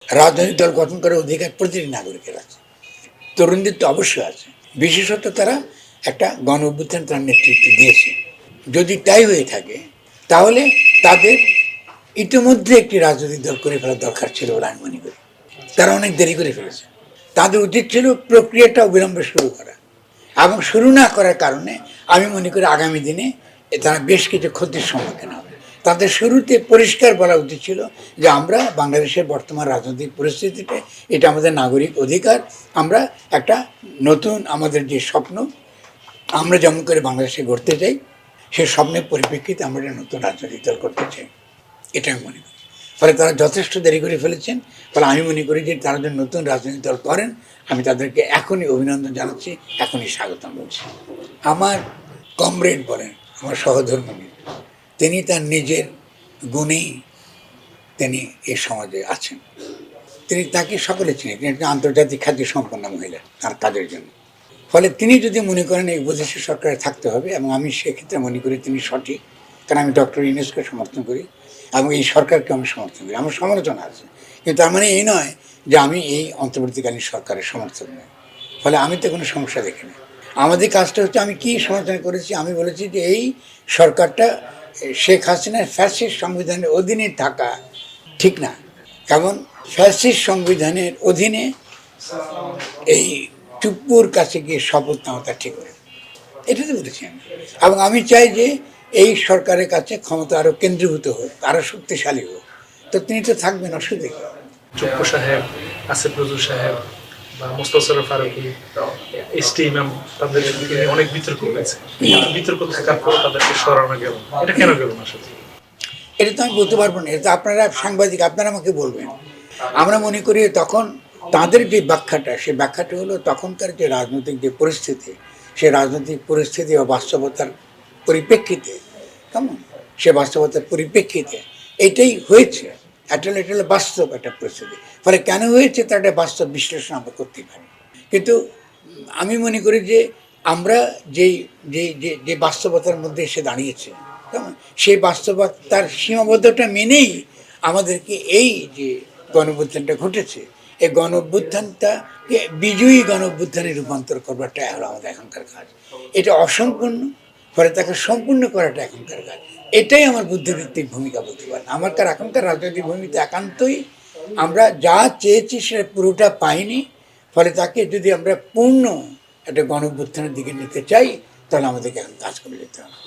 রাজনৈতিক দল গঠন করার অধিকার প্রতিটি নাগরিকের আছে, তরুণদের তো অবশ্যই আছে। বিশেষত তারা একটা গণ অভ্যুত্থান তার নেতৃত্ব দিয়েছে। যদি তাই হয়ে থাকে তাহলে তাদের ইতিমধ্যে একটি রাজনৈতিক দল করে ফেলার দরকার ছিল বলে আমি মনে করি। তারা অনেক দেরি করে ফেলেছে। তাদের উচিত ছিল প্রক্রিয়াটা অবিলম্বে শুরু করা, এবং শুরু না করার কারণে আমি মনে করি আগামী দিনে তারা বেশ কিছু ক্ষতির সম্মুখীন হবে। তাদের শুরুতে পরিষ্কার বলা উচিত ছিল যে আমরা বাংলাদেশের বর্তমান রাজনৈতিক পরিস্থিতিতে এটা আমাদের নাগরিক অধিকার, আমরা একটা নতুন আমাদের যে স্বপ্ন আমরা যেমন করে বাংলাদেশে গড়তে চাই, সেই স্বপ্নের পরিপ্রেক্ষিতে আমরা একটা নতুন রাজনৈতিক দল করতে চাই, এটা আমি মনে করি। ফলে তারা যথেষ্ট দেরি করে ফেলেছেন। ফলে আমি মনে করি যে তারা যদি নতুন রাজনৈতিক দল করেন, আমি তাদেরকে এখনই অভিনন্দন জানাচ্ছি, এখনই স্বাগতম বলছি। আমার কমরেড বলেন, আমার সহধর্মিণী, তিনি তার নিজের গুণেই তিনি এই সমাজে আছেন। তিনি তাকে সকলে চিনি, তিনি একটি আন্তর্জাতিক খ্যাতি সম্পন্ন মহিলা তার কাজের জন্য। ফলে তিনি যদি মনে করেন এই বৈদেশিক সরকারে থাকতে হবে, এবং আমি সেক্ষেত্রে মনে করি তিনি সঠিক, কারণ আমি ডক্টর ইউনূসকে সমর্থন করি এবং এই সরকারকে আমি সমর্থন করি, আমার সমালোচনা আছে, কিন্তু তার মানে এই নয় যে আমি এই অন্তর্বর্তীকালীন সরকারের সমর্থক নই। ফলে আমি তো কোনো সমস্যা দেখি না। আমাদের কাজটা হচ্ছে, আমি কি সমর্থন করেছি, আমি বলেছি যে এই সরকারটা শেখ হাসিনার ফ্যাসিস্ট সংবিধানের অধীনে থাকা ঠিক না, কারণ ফ্যাসিস্ট সংবিধানের অধীনে এই চুপ্পুর কাছে গিয়ে শপথ নেওয়াটা ঠিক না, এটা তো বলেছি আমি। এবং আমি চাই যে এই সরকারের কাছে ক্ষমতা আরও কেন্দ্রীভূত হোক, আরও শক্তিশালী হোক। তো তিনি তো থাকবেন, অসুবিধা। চুপ্পু সাহেব, আসিফ নজরুল সাহেব বা মোস্তাফা ফারুকী, এসটি ইমাম, তাদের অনেক বিতর্ক হয়েছে। বিতর্ক থাকার পর তাদেরকে সরানো গেল, এটা কেন গেল না? আসলে এটা তো আমি বলতে পারবো না, এটা আপনারা সাংবাদিক, আপনারা আমাকে বলবেন। আমরা মনে করি তখন তাদের যে ব্যাখ্যাটা, সেই ব্যাখ্যাটা হলো তখনকার যে রাজনৈতিক যে পরিস্থিতি, সেই রাজনৈতিক পরিস্থিতি বা বাস্তবতার পরিপ্রেক্ষিতে, কেমন সে বাস্তবতার পরিপ্রেক্ষিতে এটাই হয়েছে। এটা হলো বাস্তব একটা পরিস্থিতি। ফলে কেন হয়েছে তার একটা বাস্তব বিশ্লেষণ আমরা করতেই পারি। কিন্তু আমি মনে করি যে আমরা যেই যে যে যে বাস্তবতার মধ্যে এসে দাঁড়িয়েছে, কেমন সেই বাস্তবতার সীমাবদ্ধতা মেনেই আমাদেরকে এই যে গণঅভ্যুত্থানটা ঘটেছে, এই গণঅভ্যুত্থানটাকে বিজয়ী গণঅভ্যুত্থানে রূপান্তর করবাটা হলো আমাদের এখনকার কাজ। এটা অসম্পূর্ণ, ফলে তাকে সম্পূর্ণ করাটা এখনকার কাজ। এটাই আমার বুদ্ধিভিত্তিক ভূমিকা বলতে পারেন। আমার এখনকার রাজনৈতিক ভূমিকা একান্তই আমরা যা চেয়েছি সেটা পুরোটা পাইনি। ফলে তাকে যদি আমরা পূর্ণ একটা গণঅভ্যুত্থানের দিকে নিতে চাই, তাহলে আমাদেরকে এখন কাজ করে যেতে হবে।